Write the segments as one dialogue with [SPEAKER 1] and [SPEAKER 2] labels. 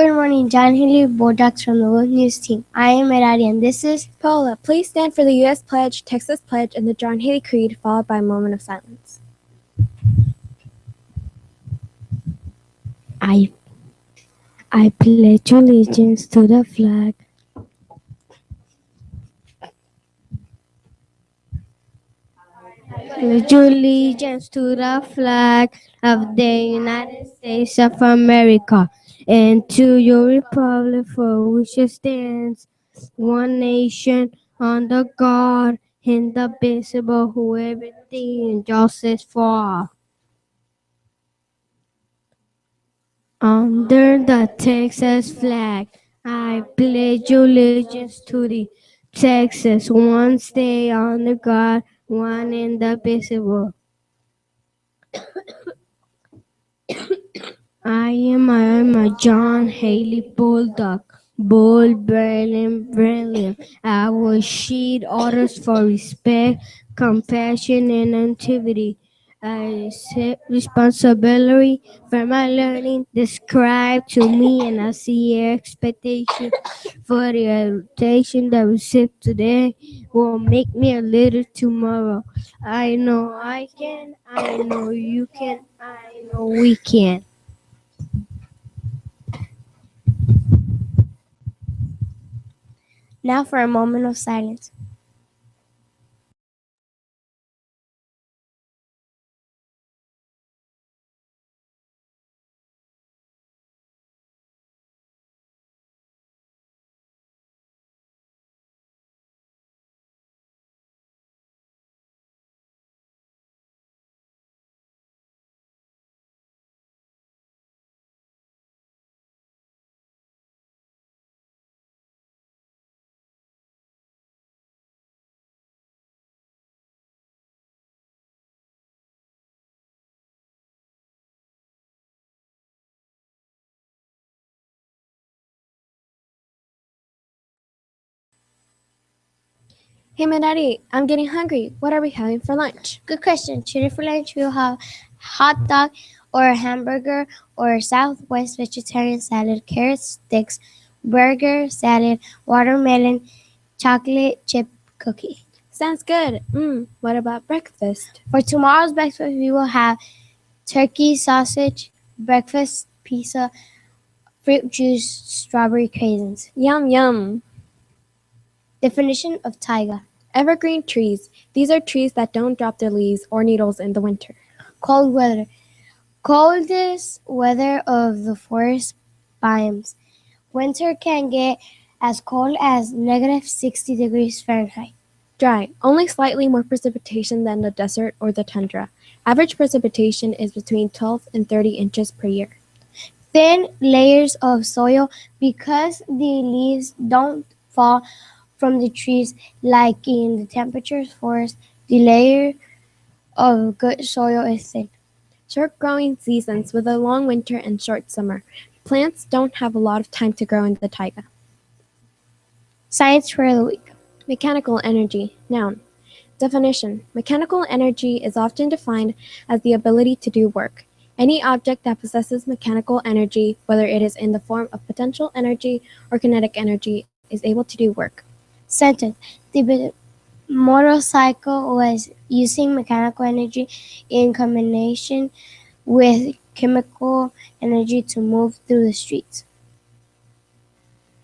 [SPEAKER 1] Good morning, John Haley Bodax from the World News team. I am Merari and this is
[SPEAKER 2] Paula, please stand for the U.S. Pledge, Texas Pledge, and the John Haley Creed, followed by a moment of silence.
[SPEAKER 1] I pledge allegiance to the flag pledge allegiance to the flag of the United States of America and to your republic for which it stands, one nation, under God, indivisible, who everything and justice for all. Under the Texas flag, I pledge allegiance to the Texas, one state under God, one indivisible. I am a John Haley Bulldog. Bold, brilliant. I will sheed orders for respect, compassion, and activity. I accept responsibility for my learning described to me, and I see expectation for the education that we receive today will make me a leader tomorrow. I know I can, I know you can, I know we can. Now for a moment of silence.
[SPEAKER 2] Hey, Merari, I'm getting hungry. What are we having for lunch?
[SPEAKER 1] Good question. Today for lunch we'll have hot dog or a hamburger or Southwest vegetarian salad, carrot sticks, burger, salad, watermelon, chocolate chip cookie.
[SPEAKER 2] Sounds good. What about breakfast?
[SPEAKER 1] For tomorrow's breakfast we will have turkey sausage, breakfast pizza, fruit juice, strawberry craisins.
[SPEAKER 2] Yum, yum.
[SPEAKER 1] Definition of taiga.
[SPEAKER 2] Evergreen trees. These are trees that don't drop their leaves or needles in the winter.
[SPEAKER 1] Cold weather. Coldest weather of the forest biomes. Winter can get as cold as negative 60 degrees Fahrenheit.
[SPEAKER 2] Dry. Only slightly more precipitation than the desert or the tundra. Average precipitation is between 12 and 30 inches per year.
[SPEAKER 1] Thin layers of soil because the leaves don't fall from the trees like in the temperate forest. The layer of good soil is thin.
[SPEAKER 2] Short growing seasons with a long winter and short summer. Plants don't have a lot of time to grow in the taiga.
[SPEAKER 1] Science for the week.
[SPEAKER 2] Mechanical energy. Noun. Definition. Mechanical energy is often defined as the ability to do work. Any object that possesses mechanical energy, whether it is in the form of potential energy or kinetic energy, is able to do work.
[SPEAKER 1] Sentence. The motorcycle was using mechanical energy in combination with chemical energy to move through the streets.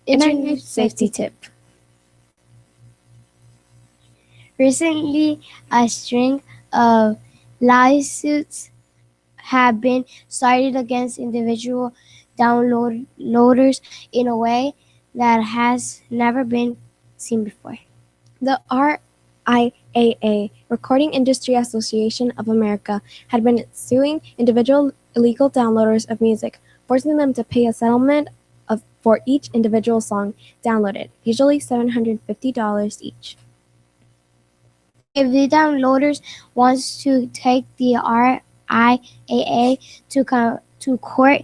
[SPEAKER 2] Internet safety tip.
[SPEAKER 1] Recently, a string of lawsuits have been started against individual downloaders in a way that has never been seen before.
[SPEAKER 2] The RIAA, Recording Industry Association of America, had been suing individual illegal downloaders of music, forcing them to pay a settlement for each individual song downloaded, usually $750 each.
[SPEAKER 1] If the downloaders wants to take the RIAA to court,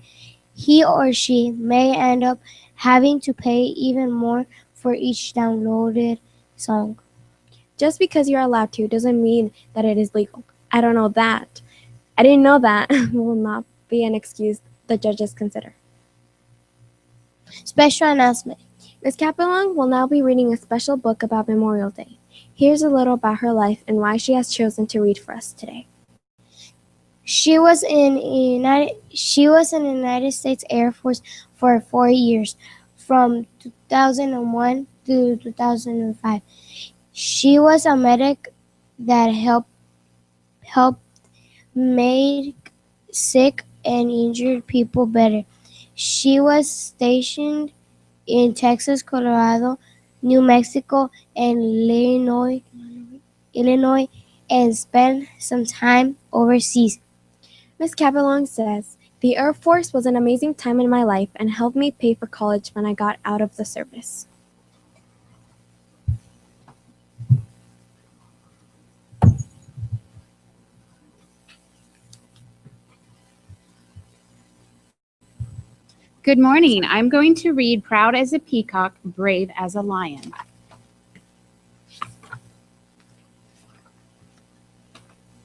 [SPEAKER 1] he or she may end up having to pay even more for each downloaded song.
[SPEAKER 2] Just because you're allowed to doesn't mean that it is legal. I don't know that. I didn't know that will not be an excuse the judges consider.
[SPEAKER 1] Special announcement.
[SPEAKER 2] Miss Capelong will now be reading a special book about Memorial Day. Here's a little about her life and why she has chosen to read for us today.
[SPEAKER 1] She was in the United States Air Force for 4 years, from 2001 to 2005. She was a medic that helped make sick and injured people better. She was stationed in Texas, Colorado, New Mexico, and Illinois, and spent some time overseas.
[SPEAKER 2] Miss Capelong says, "The Air Force was an amazing time in my life and helped me pay for college when I got out of the service."
[SPEAKER 3] Good morning. I'm going to read Proud as a Peacock, Brave as a Lion.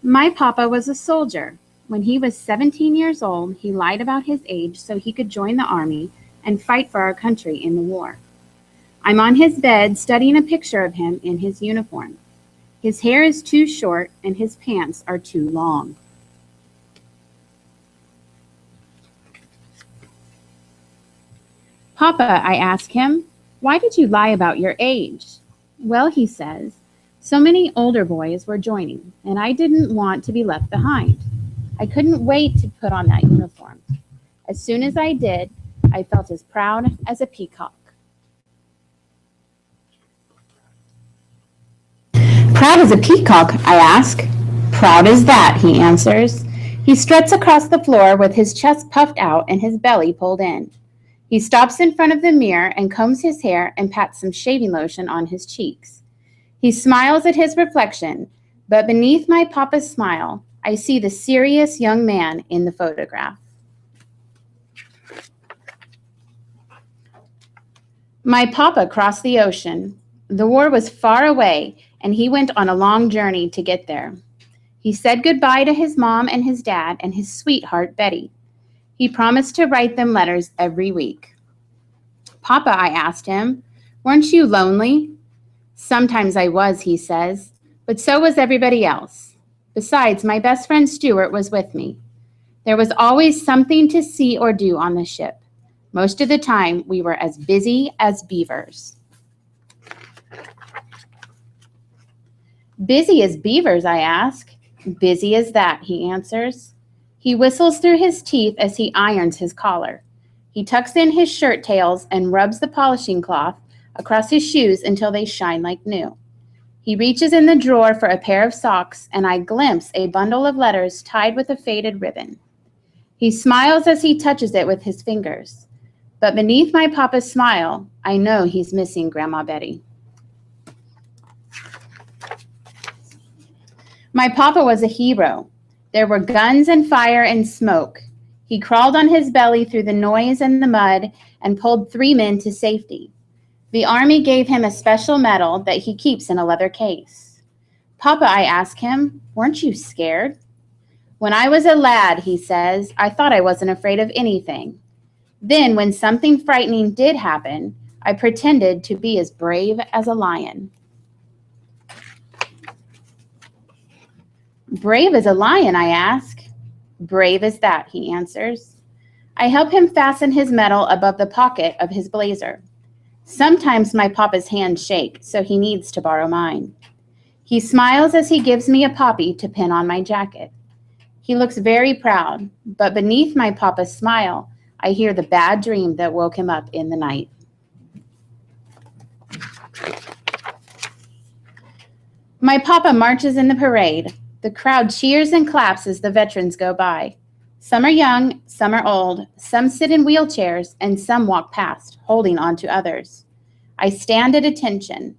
[SPEAKER 3] My papa was a soldier. When he was 17 years old, he lied about his age so he could join the army and fight for our country in the war. I'm on his bed studying a picture of him in his uniform. His hair is too short and his pants are too long. Papa, I ask him, why did you lie about your age? Well, he says, so many older boys were joining, and I didn't want to be left behind. I couldn't wait to put on that uniform. As soon as I did, I felt as proud as a peacock. Proud as a peacock, I ask. Proud as that, he answers. He struts across the floor with his chest puffed out and his belly pulled in. He stops in front of the mirror and combs his hair and pats some shaving lotion on his cheeks. He smiles at his reflection, but beneath my papa's smile, I see the serious young man in the photograph. My papa crossed the ocean. The war was far away, and he went on a long journey to get there. He said goodbye to his mom and his dad and his sweetheart, Betty. He promised to write them letters every week. Papa, I asked him, weren't you lonely? Sometimes I was, he says, but so was everybody else. Besides, my best friend Stuart was with me. There was always something to see or do on the ship. Most of the time, we were as busy as beavers. Busy as beavers, I ask. Busy as that, he answers. He whistles through his teeth as he irons his collar. He tucks in his shirt tails and rubs the polishing cloth across his shoes until they shine like new. He reaches in the drawer for a pair of socks, and I glimpse a bundle of letters tied with a faded ribbon. He smiles as he touches it with his fingers. But beneath my papa's smile, I know he's missing Grandma Betty. My papa was a hero. There were guns and fire and smoke. He crawled on his belly through the noise and the mud and pulled 3 men to safety. The Army gave him a special medal that he keeps in a leather case. Papa, I ask him, weren't you scared? When I was a lad, he says, I thought I wasn't afraid of anything. Then, when something frightening did happen, I pretended to be as brave as a lion. Brave as a lion, I ask. Brave as that, he answers. I help him fasten his medal above the pocket of his blazer. Sometimes my papa's hands shake, so he needs to borrow mine. He smiles as he gives me a poppy to pin on my jacket. He looks very proud, but beneath my papa's smile, I hear the bad dream that woke him up in the night. My papa marches in the parade. The crowd cheers and claps as the veterans go by. Some are young, some are old, some sit in wheelchairs, and some walk past, holding on to others. I stand at attention.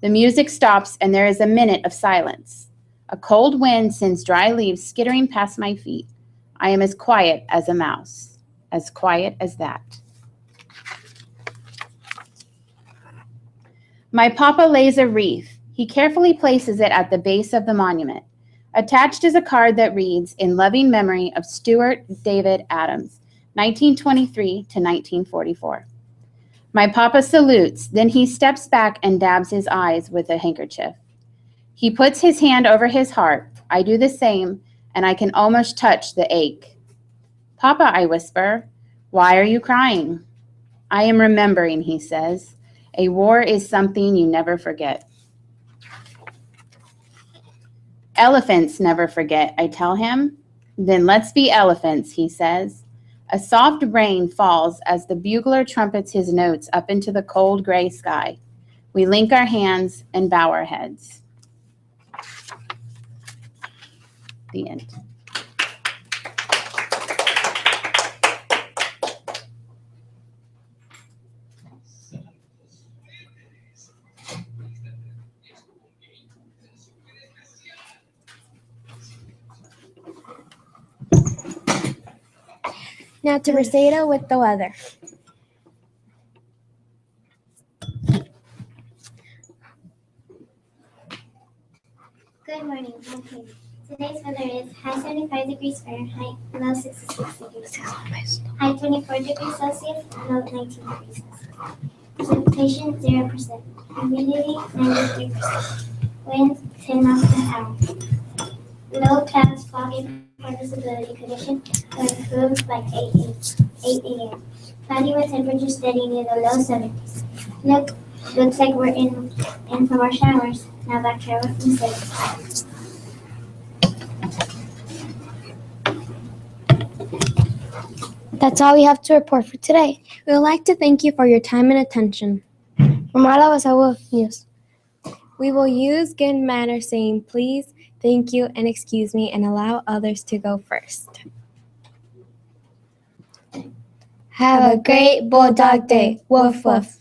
[SPEAKER 3] The music stops and there is a minute of silence. A cold wind sends dry leaves skittering past my feet. I am as quiet as a mouse, as quiet as that. My papa lays a wreath. He carefully places it at the base of the monument. Attached is a card that reads, in loving memory of Stuart David Adams, 1923 to 1944. My papa salutes, then he steps back and dabs his eyes with a handkerchief. He puts his hand over his heart. I do the same, and I can almost touch the ache. Papa, I whisper, why are you crying? I am remembering, he says. A war is something you never forget. Elephants never forget, I tell him. Then let's be elephants, he says. A soft rain falls as the bugler trumpets his notes up into the cold gray sky. We link our hands and bow our heads. The end.
[SPEAKER 2] Now to Mercedes with the weather.
[SPEAKER 4] Good morning. Okay. Today's weather is high 75 degrees Fahrenheit, low 66 degrees Celsius. High 24 degrees Celsius, low 19 degrees Celsius. Precipitation 0%. Humidity 93%. Winds 10 miles per hour. Low clouds, fog, and poor visibility condition will improve by 8 a.m. Cloudy with temperature steady near the low 70s. Looks like we're in for more showers. Now back to our mistakes.
[SPEAKER 2] That's all we have to report for today. We would like to thank you for your time and attention. From all of us at Wolf News, we will use good manners saying please, thank you, and excuse me, and allow others to go first. Have a great Bulldog Day. Woof woof.